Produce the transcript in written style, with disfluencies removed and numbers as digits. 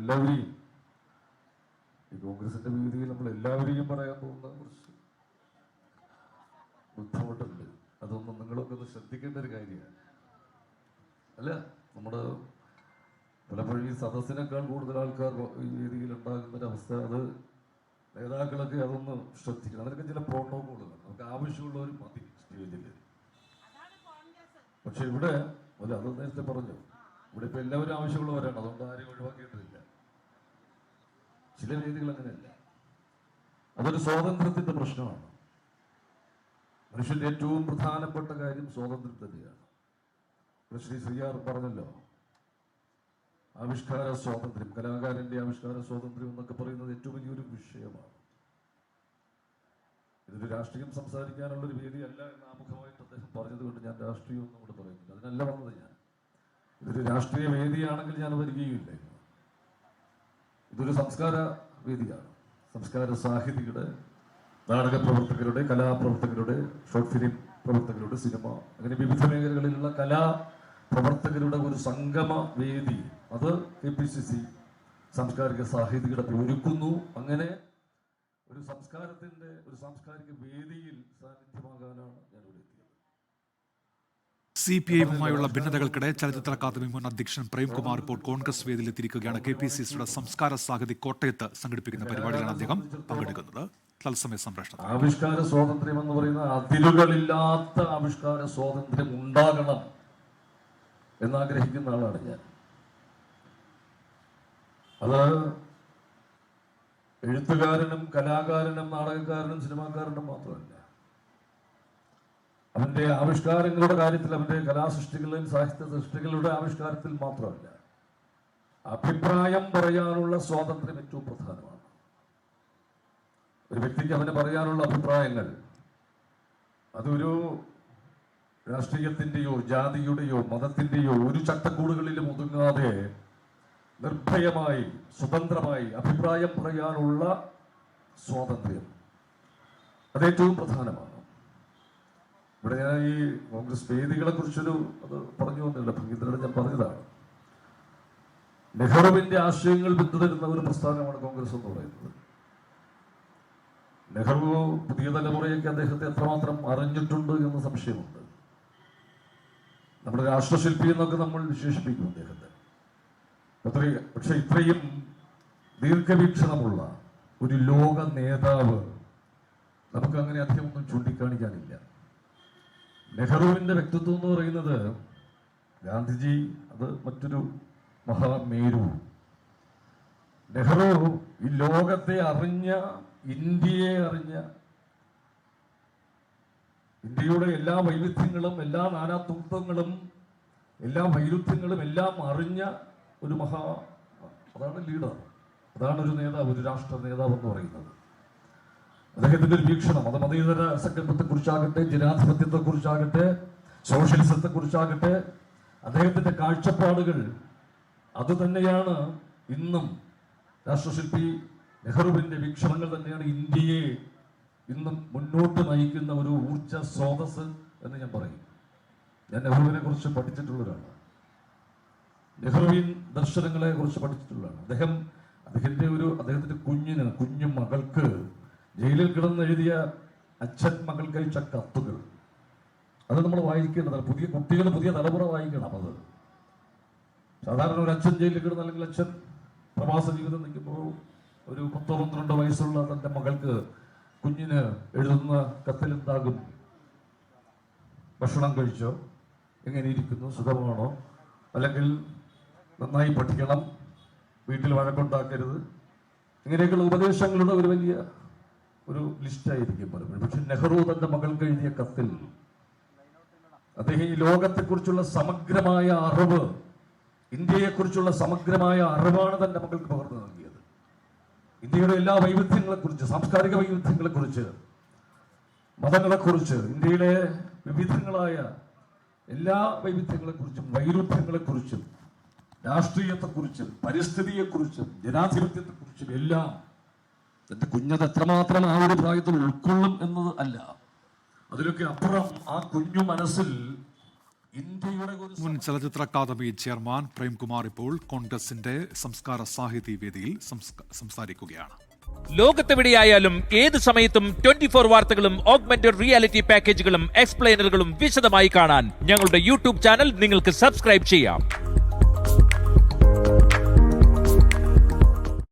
എല്ലാവരെയും ഈ കോൺഗ്രസിന്റെ വേദിയിൽ നമ്മൾ എല്ലാവരെയും പറയാൻ പോകുന്ന കുറച്ച് ബുദ്ധിമുട്ടുണ്ട്. അതൊന്നും നിങ്ങളൊക്കെ ഒന്ന് ശ്രദ്ധിക്കേണ്ട ഒരു കാര്യമാണ്. അല്ല, നമ്മുടെ പലപ്പോഴും ഈ സദസ്സിനേക്കാൾ കൂടുതൽ ആൾക്കാർ ഈ വേദിയിൽ ഉണ്ടാകുന്നൊരവസ്ഥ, അത് നേതാക്കളൊക്കെ അതൊന്ന് ശ്രദ്ധിക്കണം. അതിനൊക്കെ ചില പ്രോട്ടോകോളുകൾ നമുക്ക് ആവശ്യമുള്ളവർ മതി സ്റ്റേജിൽ. പക്ഷെ ഇവിടെ അല്ല, അത് നേരത്തെ പറഞ്ഞു, ഇവിടെ ഇപ്പൊ എല്ലാവരും ആവശ്യമുള്ളവരാണ്, അതുകൊണ്ട് ആരെയും ഒഴിവാക്കിയിട്ടില്ല. ചില വേദികൾ അങ്ങനെയല്ല. അതൊരു സ്വാതന്ത്ര്യത്തിന്റെ പ്രശ്നമാണ്. മനുഷ്യന്റെ ഏറ്റവും പ്രധാനപ്പെട്ട കാര്യം സ്വാതന്ത്ര്യം തന്നെയാണ്. ശ്രീ ശ്രീയാർ പറഞ്ഞല്ലോ, ആവിഷ്കാര സ്വാതന്ത്ര്യം, കലാകാരന്റെ ആവിഷ്കാര സ്വാതന്ത്ര്യം എന്നൊക്കെ പറയുന്നത് ഏറ്റവും വലിയൊരു വിഷയമാണ്. ഇതൊരു രാഷ്ട്രീയം സംസാരിക്കാനുള്ളൊരു വേദിയല്ല എന്ന് ആമുഖമായിട്ട് അദ്ദേഹം പറഞ്ഞതുകൊണ്ട് ഞാൻ രാഷ്ട്രീയം ഒന്നും കൂടെ പറയുന്നില്ല. അതിനല്ല വന്നത് ഞാൻ. ഇതൊരു രാഷ്ട്രീയ വേദിയാണെങ്കിൽ ഞാൻ വരികയില്ല. ഇതൊരു സംസ്കാര വേദിയാണ്. സംസ്കാര സാഹിതികളുടെ, നാടക പ്രവർത്തകരുടെ, കലാപ്രവർത്തകരുടെ, ഷോർട്ട് ഫിലിം പ്രവർത്തകരുടെ, സിനിമ, അങ്ങനെ വിവിധ മേഖലകളിലുള്ള കലാ പ്രവർത്തകരുടെ ഒരു സംഗമ വേദി. അത് KPCC സാംസ്കാരിക സാഹിതികളുടെ ഒരുക്കുന്നു. അങ്ങനെ ഒരു സംസ്കാരത്തിന്റെ, ഒരു സാംസ്കാരിക വേദിയിൽ സാന്നിധ്യമാകാനാണ് ഞാൻ ഇവിടെ എത്തിയത്. CPI-യുമായുള്ള ഭിന്നതകൾക്കിടെ ചലച്ചിത്ര അക്കാദമി മുൻ അധ്യക്ഷൻ പ്രേംകുമാർ ഇപ്പോൾ കോൺഗ്രസ് വേദിയിലെത്തിയിരിക്കുകയാണ്. KPCCയുടെ സംസ്കാര സാഹിതി കോട്ടയത്ത് സംഘടിപ്പിക്കുന്ന പരിപാടിയിലാണ് അദ്ദേഹം പങ്കെടുക്കുന്നത്. തത്സമയ സംപ്രേഷണം. ആവിഷ്കാര സ്വാതന്ത്ര്യം എന്ന് പറയുന്ന അതിരുകളില്ലാത്ത ആവിഷ്കാര സ്വാതന്ത്ര്യം ഉണ്ടാകണം എന്നാഗ്രഹിക്കുന്ന ആളാണ് ഞാൻ. അത് എഴുത്തുകാരനും കലാകാരനും നാടകക്കാരനും സിനിമാക്കാരനും മാത്രമല്ല. അവന്റെ ആവിഷ്കാരങ്ങളുടെ കാര്യത്തിൽ, അവന്റെ കലാസൃഷ്ടികളിൽ, സാഹിത്യ സൃഷ്ടികളുടെ ആവിഷ്കാരത്തിൽ മാത്രമല്ല, അഭിപ്രായം പറയാനുള്ള സ്വാതന്ത്ര്യം ഏറ്റവും പ്രധാനമാണ്. ഒരു വ്യക്തിക്ക് അവന് പറയാനുള്ള അഭിപ്രായങ്ങൾ അതൊരു രാഷ്ട്രീയത്തിന്റെയോ ജാതിയുടെയോ മതത്തിന്റെയോ ഒരു ചട്ടക്കൂടുകളിലും ഒതുങ്ങാതെ നിർഭയമായി, സ്വതന്ത്രമായി അഭിപ്രായം പറയാനുള്ള സ്വാതന്ത്ര്യം അതേറ്റവും പ്രധാനമാണ്. ഇവിടെ ഞാൻ ഈ കോൺഗ്രസ് വേദികളെ കുറിച്ചൊരു അത് പറഞ്ഞു വന്നില്ല, ഭംഗിതരോട് ഞാൻ പറഞ്ഞതാണ്. നെഹ്റുവിന്റെ ആശയങ്ങൾ പിന്തുടരുന്ന ഒരു പ്രസ്ഥാനമാണ് കോൺഗ്രസ് എന്ന് പറയുന്നത്. നെഹ്റു പുതിയ തലമുറയൊക്കെ അദ്ദേഹത്തെ എത്രമാത്രം അറിഞ്ഞിട്ടുണ്ട് എന്ന് സംശയമുണ്ട്. നമ്മുടെ രാഷ്ട്രശില്പി എന്നൊക്കെ നമ്മൾ വിശേഷിപ്പിക്കും അദ്ദേഹത്തെ. പക്ഷെ ഇത്രയും ദീർഘവീക്ഷണമുള്ള ഒരു ലോക നേതാവ് നമുക്ക് അങ്ങനെ അധികമൊന്നും ചൂണ്ടിക്കാണിക്കാനില്ല. നെഹ്റുവിന്റെ വ്യക്തിത്വം എന്ന് പറയുന്നത്, ഗാന്ധിജി അത് മറ്റൊരു മഹാമേരു. നെഹ്റു ഈ ലോകത്തെ അറിഞ്ഞ, ഇന്ത്യയെ അറിഞ്ഞ, ഇന്ത്യയുടെ എല്ലാ വൈവിധ്യങ്ങളും, എല്ലാ നാനാത്വങ്ങളും, എല്ലാ വൈരുദ്ധ്യങ്ങളും എല്ലാം അറിഞ്ഞ ഒരു അതാണ് ലീഡർ, അതാണ് ഒരു നേതാവ്, ഒരു രാഷ്ട്ര നേതാവ് എന്ന് പറയുന്നത്. അദ്ദേഹത്തിന്റെ ഒരു വീക്ഷണം, അത് മതേതര സങ്കല്പത്തെ കുറിച്ചാകട്ടെ, ജനാധിപത്യത്തെ കുറിച്ചാകട്ടെ, സോഷ്യലിസത്തെ കുറിച്ചാകട്ടെ, അദ്ദേഹത്തിന്റെ കാഴ്ചപ്പാടുകൾ അത് തന്നെയാണ് ഇന്നും രാഷ്ട്രശില്പി നെഹ്റുവിന്റെ വീക്ഷണങ്ങൾ തന്നെയാണ് ഇന്ത്യയെ ഇന്നും മുന്നോട്ട് നയിക്കുന്ന ഒരു ഊർജ സ്രോതസ് എന്ന് ഞാൻ പറയും. ഞാൻ നെഹ്റുവിനെ കുറിച്ച് പഠിച്ചിട്ടുള്ള ഒരാളാണ്. നെഹ്റുവിൻ ദർശനങ്ങളെ കുറിച്ച് പഠിച്ചിട്ടുള്ളതാണ്. അദ്ദേഹത്തിന്റെ കുഞ്ഞു മകൾക്ക് ജയിലിൽ കിടന്നെഴുതിയ അച്ഛൻ മകൾക്ക് അയച്ച കത്തുകൾ, അത് നമ്മൾ വായിക്കേണ്ടതാണ്. പുതിയ കുട്ടികൾ, പുതിയ തലമുറ വായിക്കണം. അത് സാധാരണ ഒരു അച്ഛൻ ജയിലിൽ കിടന്ന്, അല്ലെങ്കിൽ അച്ഛൻ പ്രവാസ ജീവിതം നിൽക്കുമ്പോൾ ഒരു 10-12 വയസ്സുള്ള തന്റെ മകൾക്ക്, കുഞ്ഞിന് എഴുതുന്ന കത്തിലെന്താകും? ഭക്ഷണം കഴിച്ചോ, എങ്ങനെ ഇരിക്കുന്നു, സുഖമാണോ, അല്ലെങ്കിൽ നന്നായി പഠിക്കണം, വീട്ടിൽ വഴക്കുണ്ടാക്കരുത്, ഇങ്ങനെയൊക്കെയുള്ള ഉപദേശങ്ങളുടെ ഒരു വലിയ ഒരു ലിസ്റ്റായിരിക്കും പലപ്പോഴും. പക്ഷെ നെഹ്റു തന്റെ മകൾക്ക് എഴുതിയ കത്തിൽ അദ്ദേഹം ഈ ലോകത്തെക്കുറിച്ചുള്ള സമഗ്രമായ അറിവ്, ഇന്ത്യയെക്കുറിച്ചുള്ള സമഗ്രമായ അറിവാണ് തന്റെ മകൾക്ക് പകർന്നു നൽകിയത്. ഇന്ത്യയുടെ എല്ലാ വൈവിധ്യങ്ങളെക്കുറിച്ച്, സാംസ്കാരിക വൈവിധ്യങ്ങളെക്കുറിച്ച്, മതങ്ങളെക്കുറിച്ച്, ഇന്ത്യയിലെ വിവിധങ്ങളായ എല്ലാ വൈവിധ്യങ്ങളെക്കുറിച്ചും, വൈരുദ്ധ്യങ്ങളെക്കുറിച്ചും, രാഷ്ട്രീയത്തെക്കുറിച്ചും, പരിസ്ഥിതിയെക്കുറിച്ചും, ജനാധിപത്യത്തെക്കുറിച്ചും എല്ലാം എന്റെ കുഞ്ഞത് എത്രമാത്രം ആ ഒരു പ്രായത്തിൽ ഉൾക്കൊള്ളും എന്നത് അല്ല, അതിലൊക്കെ അപ്പുറം ആ കുഞ്ഞു മനസ്സിൽ ഇന്ത്യയുടെ ഒരു മുൻ ചലച്ചിത്ര അക്കാദമി ചെയർമാൻ പ്രേംകുമാർ ഇപ്പോൾ കോൺഗ്രസിന്റെ സംസ്കാര സാഹിതി വേദിയിൽ സംസാരിക്കുകയാണ്. ലോകത്തെവിടെയായാലും ഏത് സമയത്തും 24 വാർത്തകളും ഓഗ്മെന്റഡ് റിയാലിറ്റി പാക്കേജുകളും എക്സ്പ്ലെയിനറുകളും വിശദമായി കാണാൻ ഞങ്ങളുടെ യൂട്യൂബ് ചാനൽ നിങ്ങൾക്ക് സബ്സ്ക്രൈബ് ചെയ്യാം.